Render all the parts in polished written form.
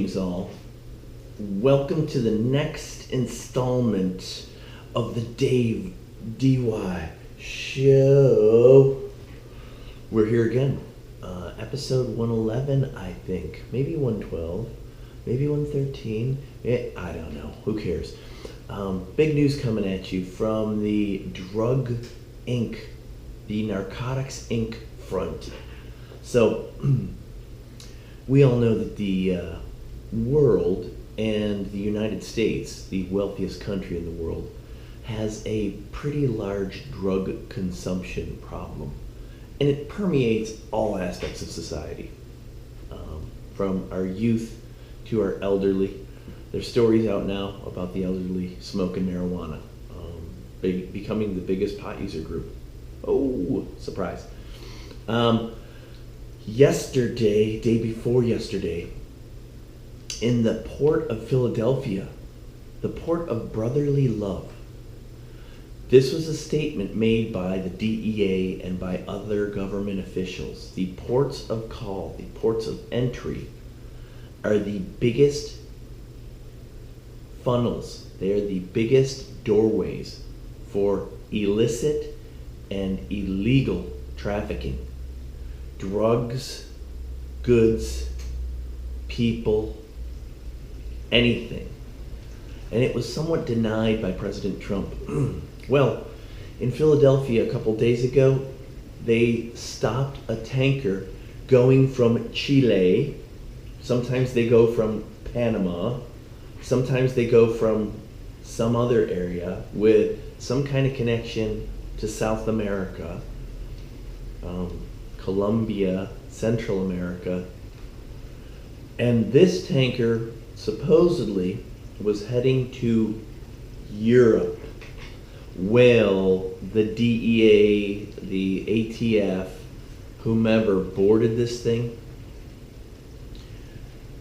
Greetings, all. Welcome to the next installment of the Dave DY Show. We're here again. Episode 111, I think. Maybe 112. Maybe 113. I don't know. Who cares? Big news coming at you from the Drug Inc., the Narcotics Inc. front. So, we all know that the world and the United States, the wealthiest country in the world, has a pretty large drug consumption problem. And it permeates all aspects of society, from our youth to our elderly. There's stories out now about the elderly smoking marijuana, becoming the biggest pot user group. Oh, surprise. Yesterday, day before yesterday, in the port of Philadelphia, the port of brotherly love, this was a statement made by the DEA and by other government officials. The ports of call, the ports of entry, are the biggest funnels. They are the biggest doorways for illicit and illegal trafficking. Drugs, goods, people, anything. And it was somewhat denied by President Trump. Well, in Philadelphia a couple days ago, they stopped a tanker going from Chile. Sometimes they go from Panama. Sometimes they go from some other area with some kind of connection to South America, Colombia, Central America. And this tanker supposedly was heading to Europe. Well, the DEA, the ATF, whomever boarded this thing,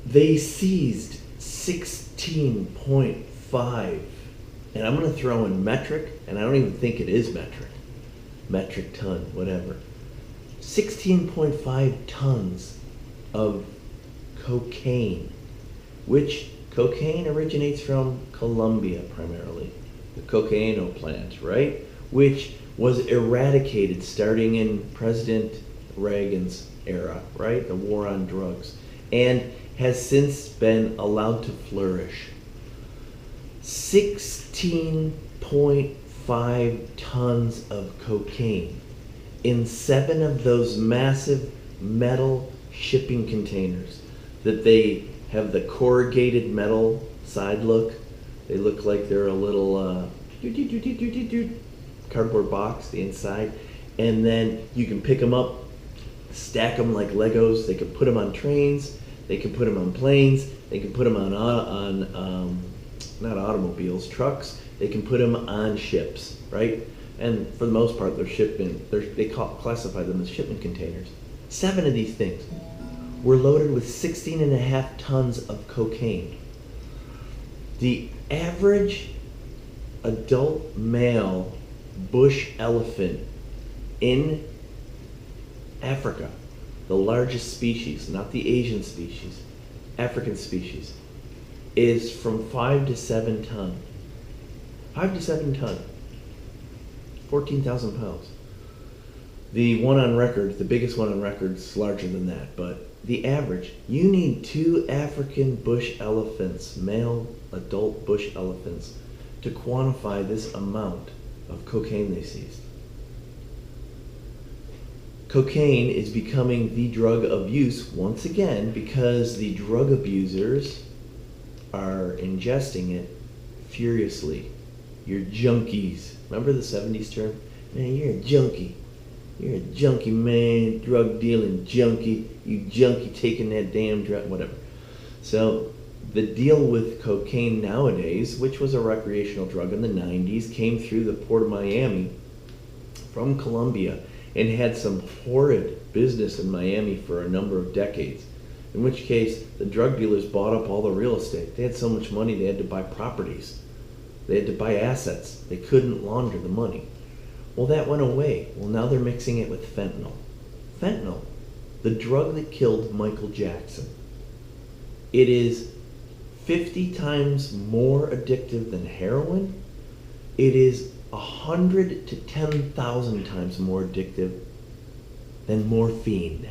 they seized 16.5, and I'm going to throw in metric, and I don't even think it is metric ton, whatever. 16.5 tons of cocaine, which cocaine originates from Colombia primarily, the cocaino plant, right? Which was eradicated starting in President Reagan's era, right? The war on drugs, and has since been allowed to flourish. 16.5 tons of cocaine in 7 of those massive metal shipping containers that they have the corrugated metal side look. They look like they're a little cardboard box, the inside. And then you can pick them up, stack them like Legos. They can put them on trains. They can put them on planes. They can put them on not automobiles, trucks. They can put them on ships, right? And for the most part, they classify them as shipment containers. 7 of these things were loaded with 16.5 tons of cocaine. The average adult male bush elephant in Africa, the largest species, not the Asian species, African species, is from 5 to 7 ton. 5 to 7 ton. 14,000 pounds. The one on record, the biggest one on record, is larger than that, but the average, you need 2 African bush elephants, male adult bush elephants, to quantify this amount of cocaine they seized. Cocaine is becoming the drug of use once again because the drug abusers are ingesting it furiously. You're junkies. Remember the 70s term? Man, you're a junkie. You're a junkie, man. Drug dealing junkie. You junkie taking that damn drug, whatever. So the deal with cocaine nowadays, which was a recreational drug in the 90s, came through the port of Miami from Colombia and had some horrid business in Miami for a number of decades. In which case, the drug dealers bought up all the real estate. They had so much money they had to buy properties. They had to buy assets. They couldn't launder the money. Well, that went away. Well, now they're mixing it with fentanyl. Fentanyl, the drug that killed Michael Jackson. It is 50 times more addictive than heroin. It is 100 to 10,000 times more addictive than morphine.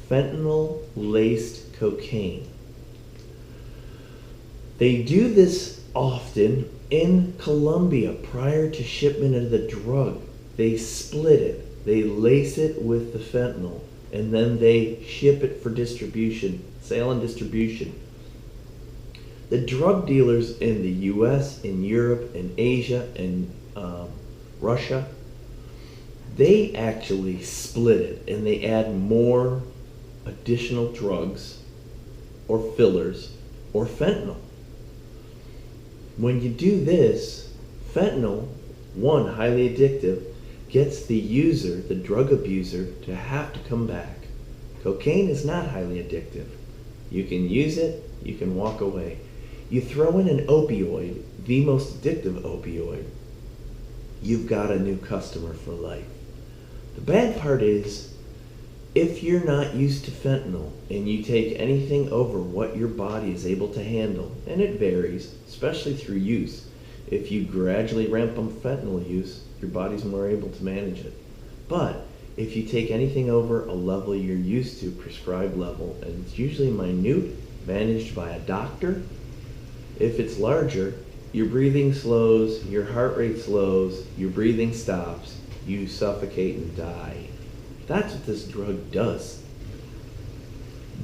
Fentanyl-laced cocaine. They do this often in Colombia prior to shipment of the drug. They split it, they lace it with the fentanyl, and then they ship it for distribution, sale and distribution. The drug dealers in the US, in Europe, in Asia, in Russia, they actually split it and they add more additional drugs or fillers or fentanyl. When you do this, fentanyl, one, highly addictive, gets the user, the drug abuser, to have to come back. Cocaine is not highly addictive. You can use it, you can walk away. You throw in an opioid, the most addictive opioid, you've got a new customer for life. The bad part is, if you're not used to fentanyl and you take anything over what your body is able to handle, and it varies, especially through use. If you gradually ramp up fentanyl use, your body's more able to manage it. But if you take anything over a level you're used to, prescribed level, and it's usually minute, managed by a doctor, if it's larger, your breathing slows, your heart rate slows, your breathing stops, you suffocate and die. That's what this drug does.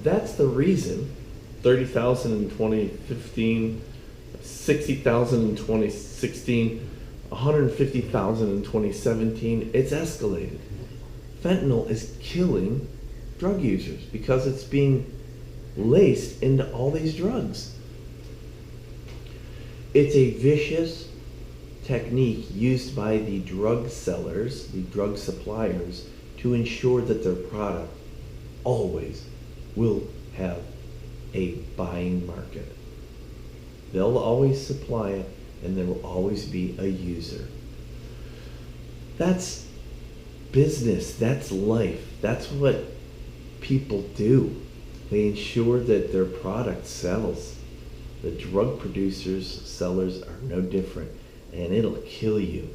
That's the reason 30,000 in 2015, 60,000 in 2016, 150,000 in 2017, it's escalated. Fentanyl is killing drug users because it's being laced into all these drugs. It's a vicious technique used by the drug sellers, the drug suppliers, to ensure that their product always will have a buying market. They'll always supply it, and there will always be a user. That's business, that's life, that's what people do. They ensure that their product sells. The drug producers, sellers are no different, and it'll kill you.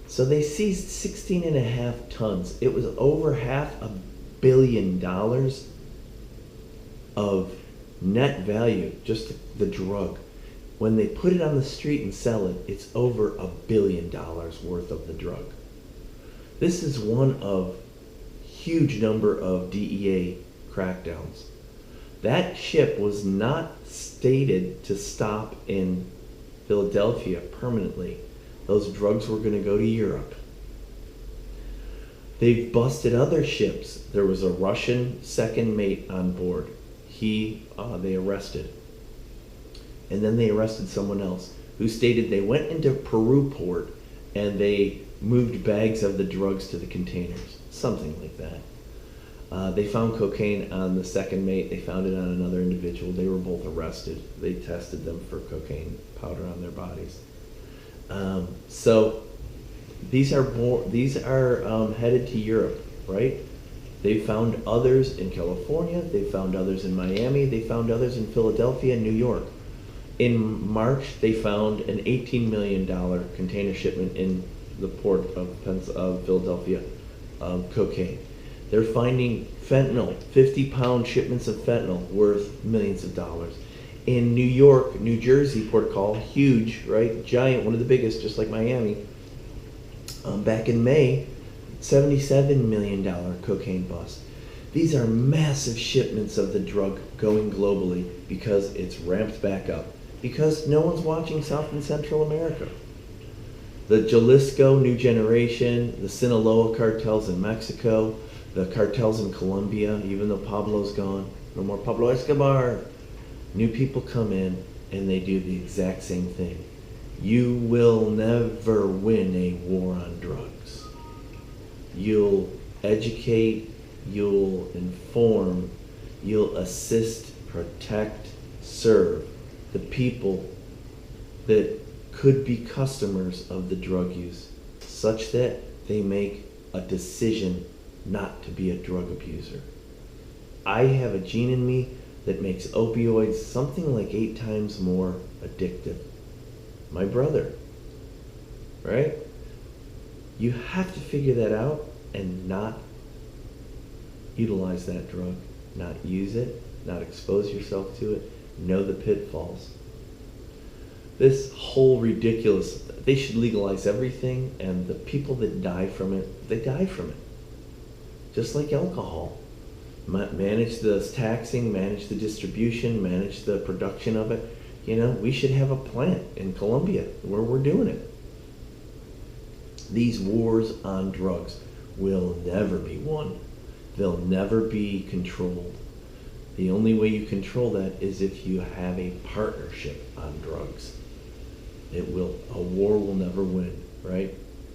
So they seized 16.5 tons. It was over $500 million of net value, just the drug. When they put it on the street and sell it, it's over $1 billion worth of the drug. This is one of huge number of DEA crackdowns. That ship was not stated to stop in Philadelphia permanently. Those drugs were going to go to Europe. They've busted other ships. There was a Russian second mate on board. They arrested. And then they arrested someone else who stated they went into Peru port and they moved bags of the drugs to the containers. Something like that. They found cocaine on the second mate. They found it on another individual. They were both arrested. They tested them for cocaine powder on their bodies. So these are headed to Europe, right? They found others in California. They found others in Miami. They found others in Philadelphia and New York. In March, they found an $18 million container shipment in the port of Philadelphia of cocaine. They're finding fentanyl, 50-pound shipments of fentanyl worth millions of dollars. In New York, New Jersey, port call, huge, right? Giant, one of the biggest, just like Miami. Back in May, $77 million cocaine bust. These are massive shipments of the drug going globally because it's ramped back up. Because no one's watching South and Central America. The Jalisco New Generation, the Sinaloa cartels in Mexico, the cartels in Colombia, even though Pablo's gone, no more Pablo Escobar. New people come in and they do the exact same thing. You will never win a war on drugs. You'll educate, you'll inform, you'll assist, protect, serve the people that could be customers of the drug use, such that they make a decision not to be a drug abuser. I have a gene in me that makes opioids something like 8 times more addictive. My brother, right? You have to figure that out and not utilize that drug, not use it, not expose yourself to it, know the pitfalls. This whole ridiculous, they should legalize everything, and the people that die from it, they die from it. Just like alcohol. Manage the taxing, manage the distribution, manage the production of it. You know, we should have a plant in Colombia where we're doing it. These wars on drugs will never be won. They'll never be controlled. The only way you control that is if you have a partnership on drugs. A war will never win, right?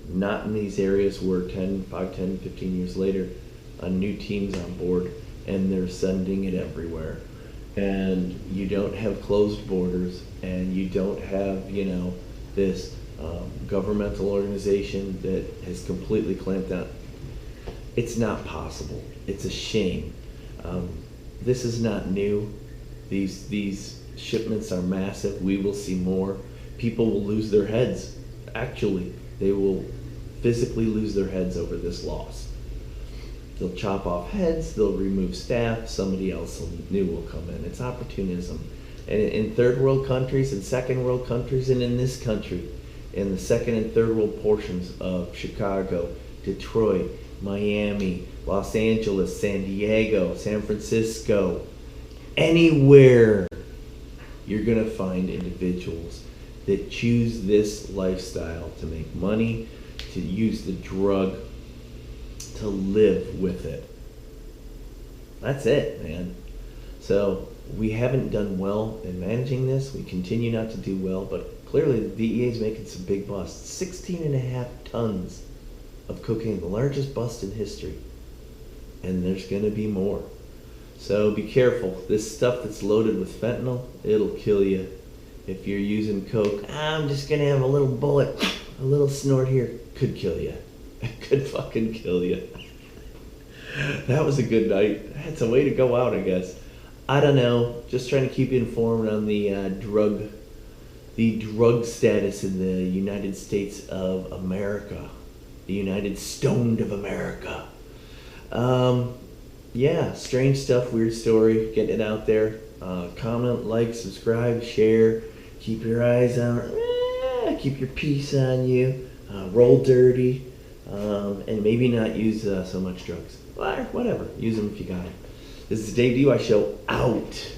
Not in these areas where 5, 10, 15 years later, a new team's on board and they're sending it everywhere. And you don't have closed borders, and you don't have, you know, this governmental organization that has completely clamped down. It's not possible. It's a shame. This is not new. These shipments are massive. We will see more. People will lose their heads. Actually, they will physically lose their heads over this loss. They'll chop off heads, they'll remove staff, somebody else new will come in. It's opportunism. And in third world countries and second world countries, and in this country, in the second and third world portions of Chicago, Detroit, Miami, Los Angeles, San Diego, San Francisco, anywhere, you're going to find individuals that choose this lifestyle to make money, to use the drug, to live with it. That's it, man. So we haven't done well in managing this. We continue not to do well, but clearly the DEA is making some big busts. 16.5 tons of cocaine, the largest bust in history. And there's going to be more. So be careful. This stuff that's loaded with fentanyl, it'll kill you. If you're using coke, I'm just going to have a little bullet, a little snort here, could kill you. It could fucking kill you. That was a good night. That's a way to go out, I guess. I don't know. Just trying to keep you informed on the drug status in the United States of America, the United Stoned of America. Yeah, strange stuff, weird story. Getting it out there. Comment, like, subscribe, share. Keep your eyes on. Keep your peace on you. Roll dirty. And maybe not use so much drugs. Whatever. Use them if you got them. This is the Dave DUI Show. Out.